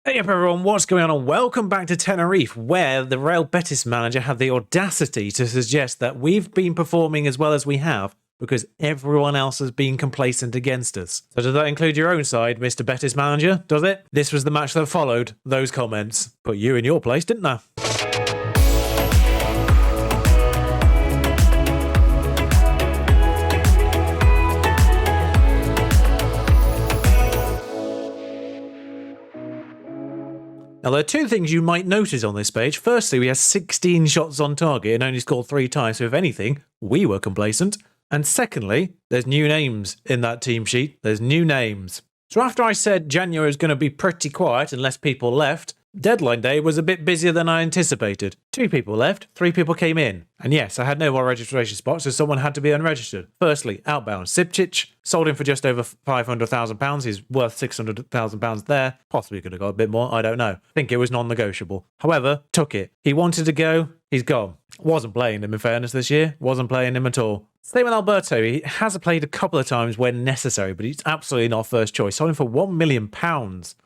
Hey up everyone, what's going on? Welcome back to Tenerife, where the Real Betis manager had the audacity to suggest that we've been performing as well as we have because everyone else has been complacent against us. So does that include your own side, Mr. Betis manager? Does it? This was the match that followed those comments. Put you in your place, didn't I? Now, there are two things you might notice on this page. Firstly, we have 16 shots on target and only scored 3 times, so if anything, we were complacent. And secondly, there's new names in that team sheet. There's new names. So after I said January was going to be pretty quiet unless people left, deadline day was a bit busier than I anticipated. 2 people left, 3 people came in. And yes, I had no more registration spots, so someone had to be unregistered. Firstly, outbound Sipcic, sold him for just over £500,000. He's worth £600,000 there. Possibly could have got a bit more, I don't know. I think it was non-negotiable. However, took it. He wanted to go, he's gone. Wasn't playing him in fairness this year. Wasn't playing him at all. Same with Alberto. He has played a couple of times when necessary, but he's absolutely not first choice. Sold him for £1 million,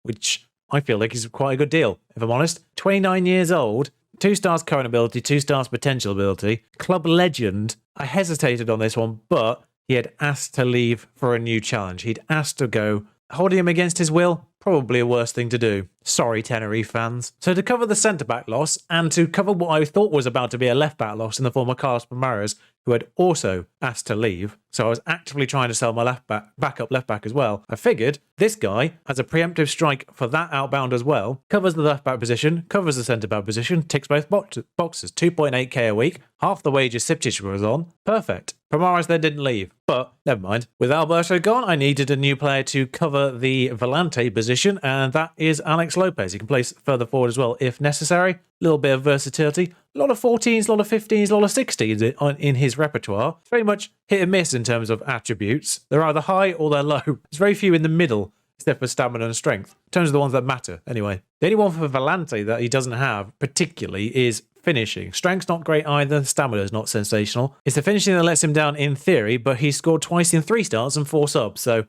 which I feel like is quite a good deal, if I'm honest. 29 years old, 2 stars current ability, 2 stars potential ability. Club legend. I hesitated on this one, but he had asked to leave for a new challenge. He'd asked to go. Holding him against his will, probably a worse thing to do. Sorry, Tenerife fans. So to cover the centre-back loss, and to cover what I thought was about to be a left-back loss in the form of Carlos Palmares, who had also asked to leave, so I was actively trying to sell my backup left-back as well, I figured this guy, as a preemptive strike for that outbound as well, covers the left-back position, covers the centre-back position, ticks both boxes, 2.8k a week, half the wages Sipcic was on, perfect. Palmares then didn't leave, but never mind. With Alberto gone, I needed a new player to cover the Volante position, and that is Alex Lopez. He can play further forward as well if necessary. A little bit of versatility. A lot of 14s, a lot of 15s, a lot of 16s in his repertoire. It's very much hit and miss in terms of attributes. They're either high or they're low. There's very few in the middle, except for stamina and strength. In terms of the ones that matter, anyway. The only one for Volante that he doesn't have particularly is finishing. Strength's not great either, stamina's not sensational. It's the finishing that lets him down in theory, but he's scored twice in 3 starts and 4 subs, so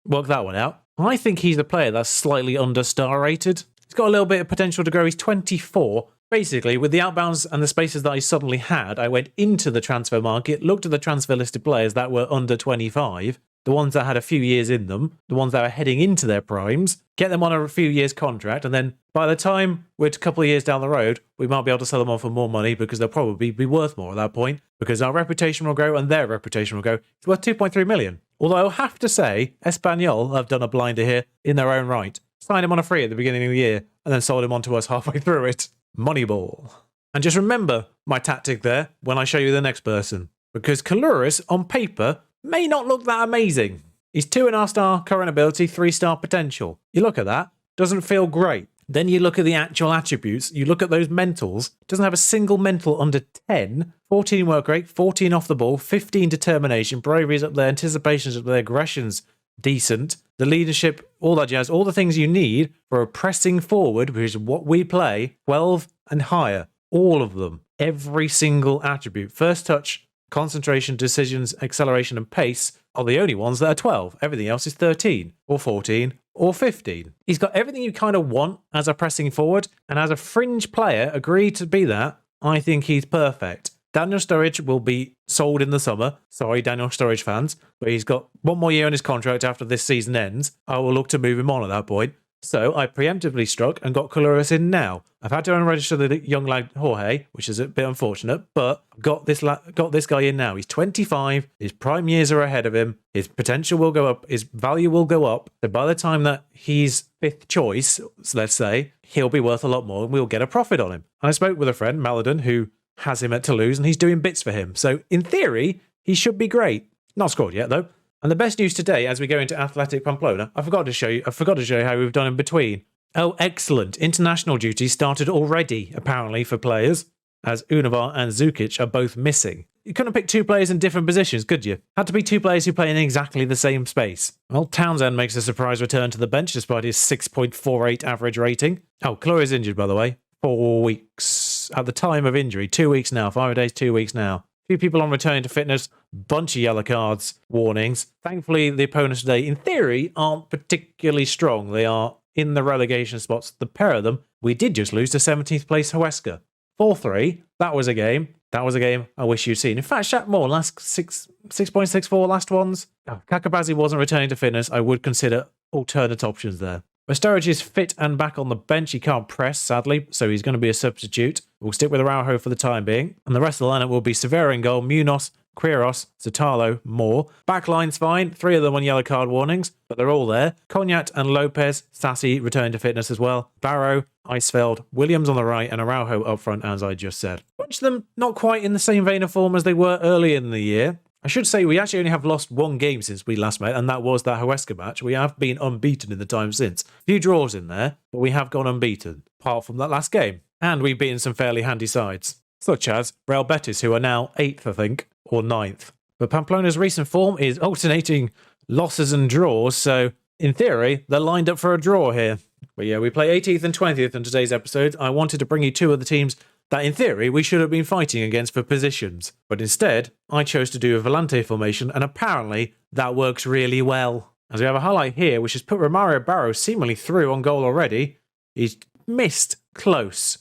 work that one out. I think he's a player that's slightly under-star rated. He's got a little bit of potential to grow. He's 24. Basically, with the outbounds and the spaces that I suddenly had, I went into the transfer market, looked at the transfer listed players that were under 25, the ones that had a few years in them, the ones that are heading into their primes, get them on a few years contract, and then by the time we're a couple of years down the road, we might be able to sell them on for more money because they'll probably be worth more at that point, because our reputation will grow and their reputation will go. It's worth 2.3 million. Although I'll have to say, Espanyol have done a blinder here in their own right. Signed him on a free at the beginning of the year, and then sold him on to us halfway through it. Moneyball. And just remember my tactic there when I show you the next person, because Kalouris on paper may not look that amazing. He's 2.5 star current ability, 3 star potential. You look at that, doesn't feel great. Then you look at the actual attributes, you look at those mentals, doesn't have a single mental under 10, 14 work rate, 14 off the ball, 15 determination, bravery's up there, anticipation's up there, aggression's decent, the leadership, all that jazz, all the things you need for a pressing forward, which is what we play, 12 and higher, all of them, every single attribute, first touch, concentration, decisions, acceleration and pace are the only ones that are 12. Everything else is 13 or 14 or 15. He's got everything you kind of want as a pressing forward, and as a fringe player, agreed to be that, I think he's perfect. Daniel Sturridge will be sold in the summer. Sorry, Daniel Sturridge fans, but he's got 1 more year on his contract after this season ends. I will look to move him on at that point. So I preemptively struck and got Kalouris in now. I've had to unregister the young lad Jorge, which is a bit unfortunate, but got this guy in now. He's 25. His prime years are ahead of him. His potential will go up. His value will go up. So by the time that he's 5th choice, let's say, he'll be worth a lot more and we'll get a profit on him. And I spoke with a friend, Maladon, who has him at Toulouse, and he's doing bits for him. So in theory, he should be great. Not scored yet, though. And the best news today, as we go into Athletic Pamplona, I forgot to show you how we've done in between. Oh, excellent. International duty started already, apparently, for players, as Unavar and Zukic are both missing. You couldn't pick 2 players in different positions, could you? Had to be 2 players who play in exactly the same space. Well, Townsend makes a surprise return to the bench despite his 6.48 average rating. Oh, Chloe's injured, by the way. 4 weeks at the time of injury. 2 weeks now. 5 days, 2 weeks now. Few people on returning to fitness, bunch of yellow cards, warnings. Thankfully, the opponents today, in theory, aren't particularly strong. They are in the relegation spots, the pair of them, we did just lose to 17th place Huesca. 4-3. That was a game. That was a game I wish you'd seen. In fact, Shaq Moore, last 6.64 last ones. Oh, Kakabazi wasn't returning to fitness. I would consider alternate options there. Sturridge is fit and back on the bench. He can't press, sadly, so he's going to be a substitute. We'll stick with Araujo for the time being. And the rest of the lineup will be Severa in goal, Munoz, Quiros, Zotalo, Moore. Backline's fine. 3 of them on yellow card warnings, but they're all there. Cognac and Lopez, Sassy returning to fitness as well. Barrow, Eisfeld, Williams on the right, and Araujo up front, as I just said. Bunch of them not quite in the same vein of form as they were earlier in the year. I should say we actually only have lost 1 game since we last met, and that was that Huesca match. We have been unbeaten in the time since. A few draws in there, but we have gone unbeaten, apart from that last game. And we've beaten some fairly handy sides, such as Real Betis, who are now 8th, I think, or 9th. But Pamplona's recent form is alternating losses and draws, so in theory, they're lined up for a draw here. But yeah, we play 18th and 20th in today's episode. I wanted to bring you 2 of the teams that in theory we should have been fighting against for positions. But instead, I chose to do a Volante formation, and apparently that works really well. As we have a highlight here, which has put Romario Barrow seemingly through on goal already. He's missed. Close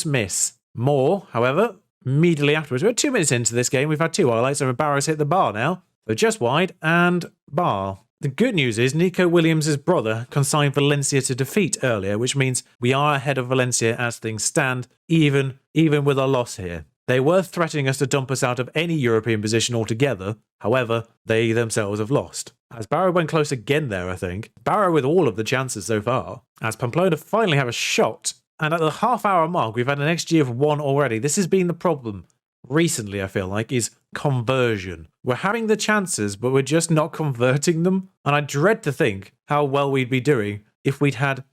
miss. More, however, immediately afterwards. We're 2 minutes into this game. We've had 2 highlights, and Barrow's hit the bar now. So just wide and bar. The good news is Nico Williams' brother consigned Valencia to defeat earlier, which means we are ahead of Valencia as things stand, even with a loss here. They were threatening us to dump us out of any European position altogether. However, they themselves have lost. As Barrow went close again there, I think. Barrow with all of the chances so far. As Pamplona finally have a shot. And at the half-hour mark, we've had an XG of 1 already. This has been the problem recently, I feel like, is conversion. We're having the chances, but we're just not converting them. And I dread to think how well we'd be doing if we'd had,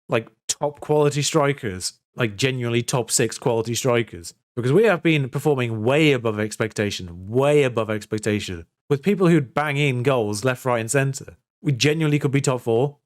like, top quality strikers. Like, genuinely top 6 quality strikers. Because we have been performing way above expectation. With people who'd bang in goals left, right and centre. We genuinely could be top 4.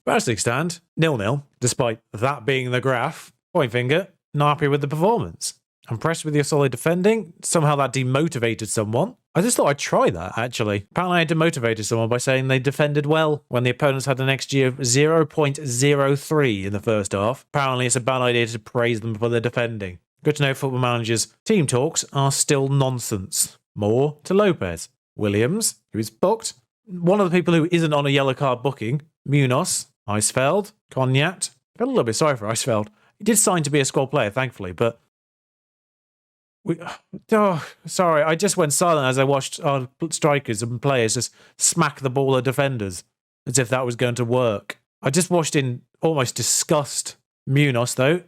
But as things stand, 0-0. Despite that being the graph. Point finger. Not happy with the performance. Impressed with your solid defending. Somehow that demotivated someone. I just thought I'd try that, actually. Apparently I demotivated someone by saying they defended well when the opponents had an XG of 0.03 in the first half. Apparently it's a bad idea to praise them for their defending. Good to know Football Manager's team talks are still nonsense. More to Lopez. Williams, who is booked. One of the people who isn't on a yellow card booking. Munoz. Eisfeld. Cognac. I feel a little bit sorry for Eisfeld. He did sign to be a squad player, thankfully, but sorry, I just went silent as I watched our strikers and players just smack the ball at defenders as if that was going to work. I just watched in almost disgust. Munoz, though.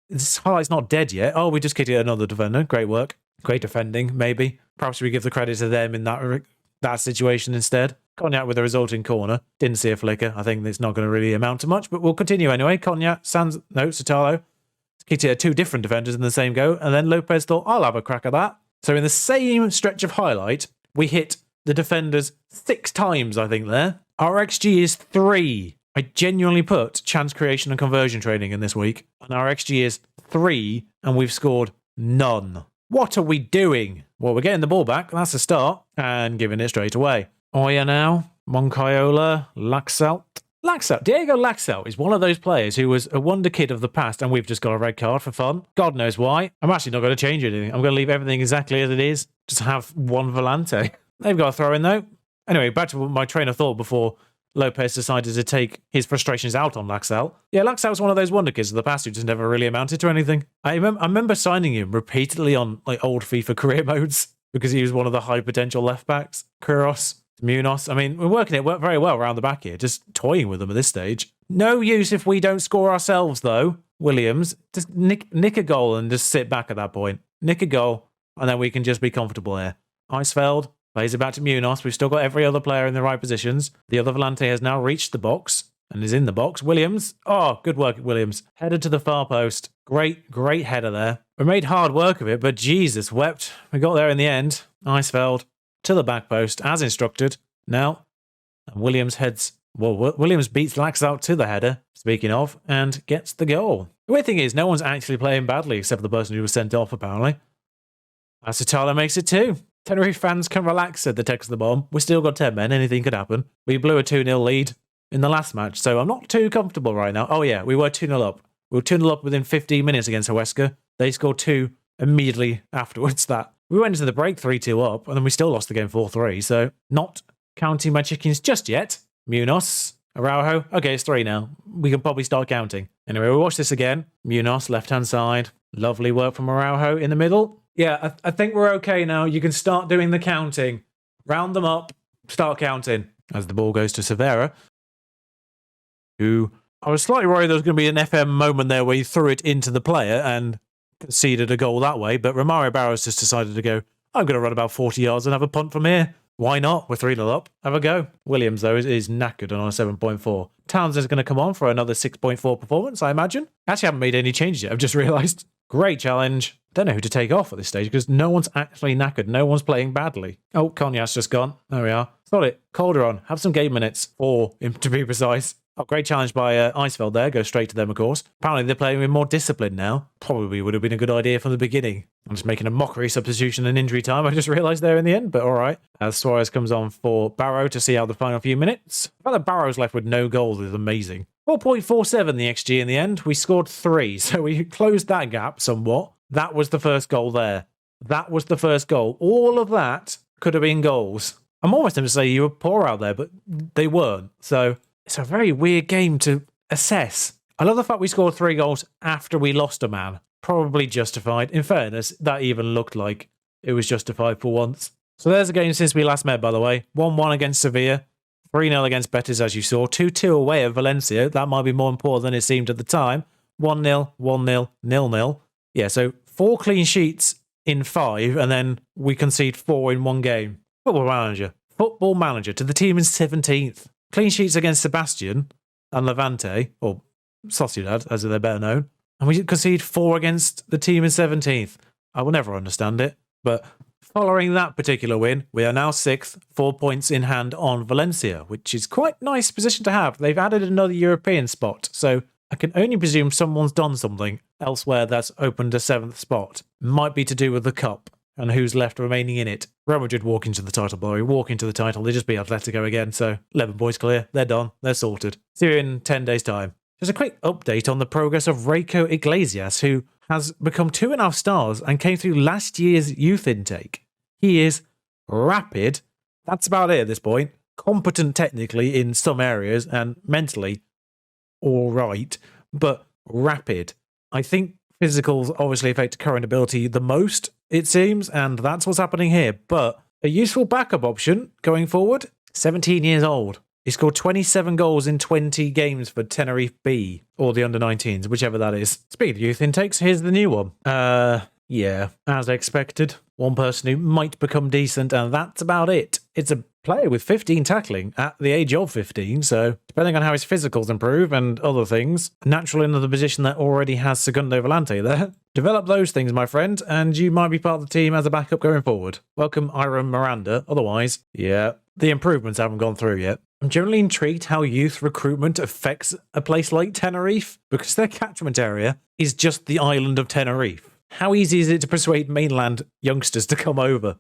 This highlight's not dead yet. Oh, we just kicked it at another defender. Great work. Great defending, maybe. Perhaps we give the credit to them in that situation instead. Cognac with a resulting corner. Didn't see a flicker. I think it's not going to really amount to much, but we'll continue anyway. Cognac, Sotalo. Kicked it at 2 different defenders in the same go, and then Lopez thought, I'll have a crack at that. So in the same stretch of highlight, we hit the defenders 6 times, I think, there. Our XG is 3. I genuinely put chance creation and conversion training in this week, and our XG is 3, and we've scored none. What are we doing? Well, we're getting the ball back, that's a start, and giving it straight away. Oya now, Moncayola, Laxalt. Diego Laxalt is one of those players who was a wonder kid of the past, and we've just got a red card for fun. God knows why. I'm actually not going to change anything. I'm going to leave everything exactly as it is. Just have one Volante. They've got a throw in, though. Anyway, back to my train of thought before Lopez decided to take his frustrations out on Laxalt. Yeah, Laxalt was one of those wonder kids of the past who just never really amounted to anything. I remember signing him repeatedly on like old FIFA career modes because he was one of the high potential left backs. Kuros. Munoz. I mean, we're working it very well around the back here, just toying with them at this stage. No use if we don't score ourselves, though. Williams, just nick a goal and just sit back at that point. Nick a goal, and then we can just be comfortable here. Eisfeld plays it back to Munoz. We've still got every other player in the right positions. The other Volante has now reached the box and is in the box. Williams. Oh, good work, Williams. Headed to the far post. Great header there. We made hard work of it, but Jesus wept. We got there in the end. Eisfeld. To the back post, as instructed. Now, Williams Williams beats Laxalt to the header, speaking of, and gets the goal. The weird thing is, no one's actually playing badly except for the person who was sent off, apparently. Asitala makes it 2. Tenerife fans can relax, said the text at the bottom. We still got 10 men, anything could happen. We blew a 2-0 lead. in the last match, so I'm not too comfortable right now. Oh yeah, we were 2-0 up. We were 2-0 up within 15 minutes against Huesca. They scored 2 immediately afterwards. That we went into the break 3-2 up, and then we still lost the game 4-3, so not counting my chickens just yet. Munoz, Araujo. Okay, it's 3 now. We can probably start counting. Anyway, we'll watch this again. Munoz, left-hand side. Lovely work from Araujo in the middle. Yeah, I think we're okay now. You can start doing the counting. Round them up. Start counting. As the ball goes to Severa, who I was slightly worried there was going to be an FM moment there where he threw it into the player and conceded a goal that way, but Romario Barros just decided to go, I'm going to run about 40 yards and have a punt from here. Why not? We're 3-0 up. Have a go. Williams, though, is knackered on a 7.4. Townsend's going to come on for another 6.4 performance, I imagine. Actually, I haven't made any changes yet. I've just realised. Great challenge. Don't know who to take off at this stage because no one's actually knackered. No one's playing badly. Oh, Cogna's just gone. There we are. Solid. Calderon. Have some game minutes. 4, to be precise. Oh, great challenge by Eisfeld there. Go straight to them, of course. Apparently, they're playing with more discipline now. Probably would have been a good idea from the beginning. I'm just making a mockery substitution in injury time. I just realised there in the end, but all right. As Suarez comes on for Barrow to see out the final few minutes. The fact that Barrow's left with no goals is amazing. 4.47 the XG in the end. We scored 3, so we closed that gap somewhat. That was the first goal there. That was the first goal. All of that could have been goals. I'm almost going to say you were poor out there, but they weren't. So it's a very weird game to assess. I love the fact we scored 3 goals after we lost a man. Probably justified. In fairness, that even looked like it was justified for once. So there's a game since we last met, by the way. 1-1 against Sevilla. 3-0 against Betis, as you saw. 2-2 away at Valencia. That might be more important than it seemed at the time. 1-0, 1-0, 0-0. Yeah, so 4 clean sheets in 5, and then we concede 4 in 1 game. Football manager. Football manager to the team in 17th. Clean sheets against Sebastian and Levante, or Sociedad, as they're better known. And we concede 4 against the team in 17th. I will never understand it. But following that particular win, we are now 6th, 4 points in hand on Valencia, which is quite a nice position to have. They've added another European spot, so I can only presume someone's done something elsewhere that's opened a 7th spot. Might be to do with the cup and who's left remaining in it. Real Madrid walk into the title, boy. Walk into the title. They just beat Atletico again, so 11 points clear. They're done. They're sorted. See you in 10 days' time. There's a quick update on the progress of Reiko Iglesias, who has become 2.5 stars and came through last year's youth intake. He is rapid. That's about it at this point. Competent technically in some areas and mentally all right, but rapid. I think physicals obviously affect current ability the most, it seems, and that's what's happening here. But a useful backup option going forward. 17 years old. He scored 27 goals in 20 games for Tenerife B, or the under-19s, whichever that is. Speaking of youth intakes, here's the new one. Yeah, as expected. One person who might become decent, and that's about it. It's a player with 15 tackling at the age of 15, so depending on how his physicals improve and other things, naturally into the position that already has Segundo Volante there. Develop those things, my friend, and you might be part of the team as a backup going forward. Welcome, Ira Miranda. Otherwise, yeah, the improvements haven't gone through yet. I'm generally intrigued how youth recruitment affects a place like Tenerife, because their catchment area is just the island of Tenerife. How easy is it to persuade mainland youngsters to come over?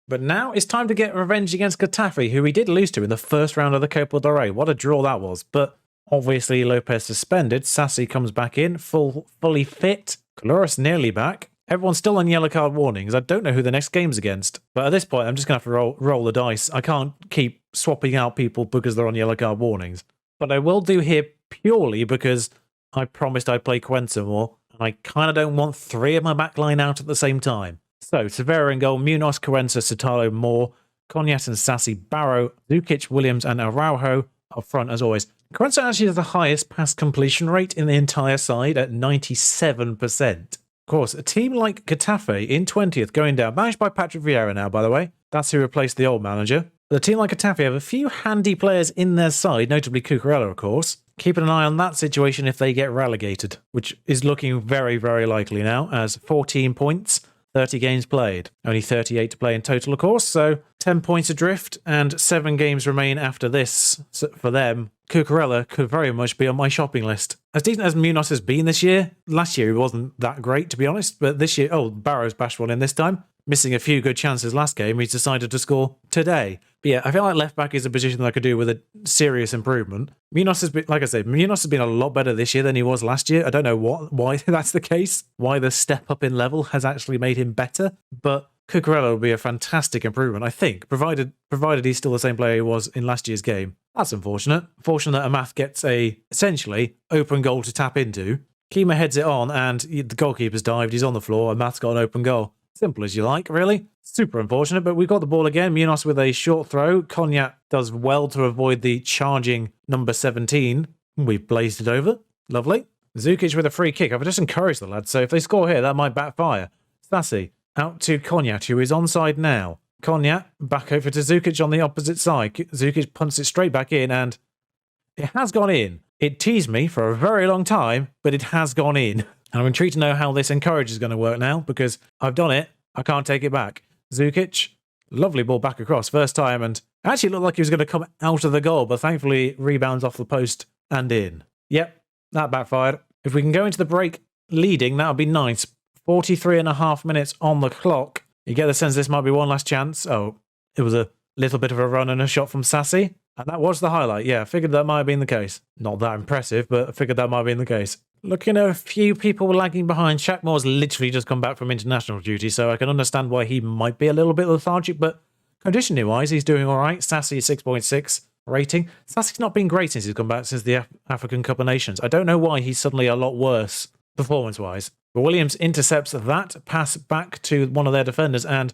But now it's time to get revenge against Getafe, who we did lose to in the first round of the Copa del Rey. What a draw that was. But obviously Lopez suspended. Sassi comes back in, fully fit. Coloris nearly back. Everyone's still on yellow card warnings. I don't know who the next game's against. But at this point, I'm just going to have to roll the dice. I can't keep swapping out people because they're on yellow card warnings. But I will do here purely because I promised I'd play Cuenca more. And I kind of don't want 3 of my backline out at the same time. So, Severa in goal, Munoz, Cuenca, Sotalo, Moore, Cognac and Sassi, Barrow, Zukic, Williams and Araujo up front as always. Cuenca actually has the highest pass completion rate in the entire side at 97%. Of course, a team like Getafe in 20th going down, managed by Patrick Vieira now, by the way. That's who replaced the old manager. But a team like Getafe have a few handy players in their side, notably Cucurella, of course. Keeping an eye on that situation if they get relegated, which is looking very, very likely now, as 14 points, 30 games played. Only 38 to play in total, of course, so 10 points adrift, and 7 games remain after this. So for them, Cucurella could very much be on my shopping list. As decent as Munoz has been this year, last year he wasn't that great, to be honest, but this year, Barrow's bashed one in this time. missing a few good chances last game, he's decided to score today. But yeah, I feel like left back is a position that I could do with a serious improvement. Munoz has been, like I said, Munoz has been a lot better this year than he was last year. I don't know why that's the case, why the step up in level has actually made him better, but Cucurella will be a fantastic improvement, I think, provided he's still the same player he was in last year's game. That's unfortunate. Fortunate that Amath gets a, essentially, open goal to tap into. Kima heads it on, and the goalkeeper's dived. He's on the floor, and Matt's got an open goal. Simple as you like, really. Super unfortunate, but we've got the ball again. Munoz with a short throw. Cognac does well to avoid the charging number 17. We've blazed it over. Lovely. Zukic with a free kick. I've just encouraged the lads, so if they score here, that might backfire. Stassi out to Cognac, who is onside now. Cognac back over to Zukic on the opposite side. Zukic punts it straight back in, and it has gone in. It teased me for a very long time, but it has gone in. And I'm intrigued to know how this encourage is going to work now, because I've done it. I can't take it back. Zukic, lovely ball back across, first time, and actually looked like he was going to come out of the goal, but thankfully rebounds off the post and in. Yep, that backfired. If we can go into the break leading, that would be nice. 43.5 minutes on the clock. You get the sense this might be one last chance. Oh, it was a little bit of a run and a shot from Stassi. And that was the highlight. Yeah, I figured that might have been the case. Not that impressive, but I figured that might have been the case. Looking at a few people lagging behind. Shaq Moore's literally just come back from international duty, so I can understand why he might be a little bit lethargic, but conditioning-wise, he's doing all right. Stassi, 6.6 rating. Stassi's not been great since he's come back since the African Cup of Nations. I don't know why he's suddenly a lot worse performance-wise. But Williams intercepts that pass back to one of their defenders and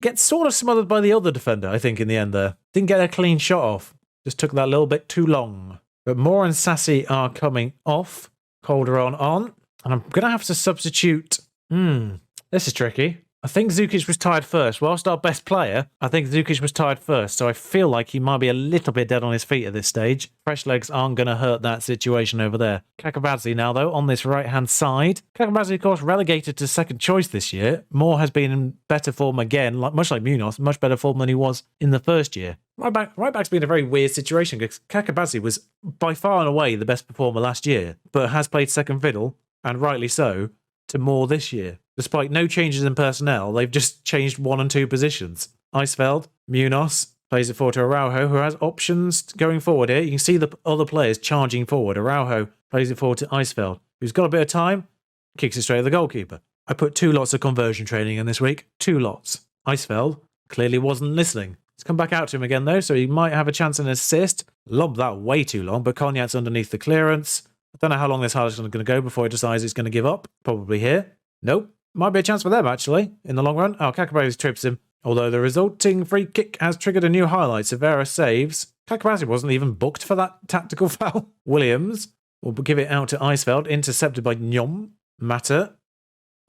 gets sort of smothered by the other defender, I think, in the end there. Didn't get a clean shot off. Just took that little bit too long. But Moore and Stassi are coming off. Calderon on. And I'm going to have to substitute. This is tricky. I think Zukic was tied first. Whilst our best player, I think Zukic was tied first. So I feel like he might be a little bit dead on his feet at this stage. Fresh legs aren't going to hurt that situation over there. Kakabadze now, though, on this right-hand side. Kakabadze, of course, relegated to second choice this year. Moore has been in better form again, much like Munoz, much better form than he was in the first year. Right back's been a very weird situation because Kakabadze was by far and away the best performer last year, but has played second fiddle, and rightly so, to Moore this year. Despite no changes in personnel, they've just changed 1 and 2 positions. Eisfeld, Munoz, plays it forward to Araujo, who has options going forward here. You can see the other players charging forward. Araujo plays it forward to Eisfeld, who's got a bit of time, kicks it straight at the goalkeeper. I put 2 lots of conversion training in this week. 2 lots. Eisfeld clearly wasn't listening. It's come back out to him again, though, so he might have a chance in an assist. Lobbed that way too long, but Cognac's underneath the clearance. I don't know how long this highlight is going to go before he decides it's going to give up. Probably here. Nope. Might be a chance for them, actually, in the long run. Oh, Kakabadze trips him. Although the resulting free kick has triggered a new highlight. Severa saves. Kakabadze wasn't even booked for that tactical foul. Williams will give it out to Eisfeld. Intercepted by Nyom. Mata.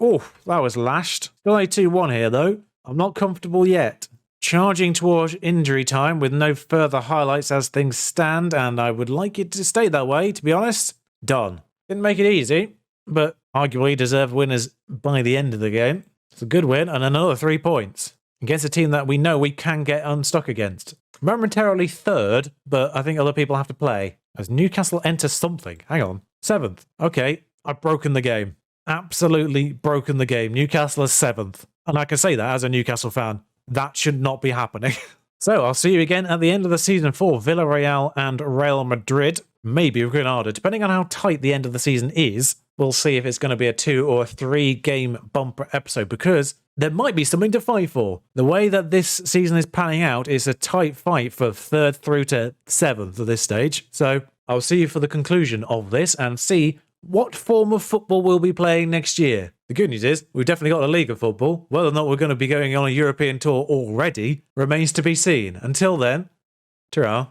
Oh, that was lashed. Still a 2-1 here, though. I'm not comfortable yet. Charging towards injury time with no further highlights as things stand, and I would like it to stay that way, to be honest. Done. Didn't make it easy, but arguably deserved winners by the end of the game. It's a good win and another 3 points against a team that we know we can get unstuck against. Momentarily third, but I think other people have to play. As Newcastle enter something. Hang on. 7th. Okay, I've broken the game. Absolutely broken the game. Newcastle is 7th. And I can say that as a Newcastle fan. That should not be happening. So I'll see you again at the end of the season for Villarreal and Real Madrid. Maybe with Granada. Depending on how tight the end of the season is, we'll see if it's going to be a 2 or 3 game bumper episode, because there might be something to fight for. The way that this season is panning out is a tight fight for 3rd through to 7th at this stage. So I'll see you for the conclusion of this and see what form of football we'll be playing next year. The good news is we've definitely got a league of football. Whether or not we're going to be going on a European tour already remains to be seen. Until then, ta-ra.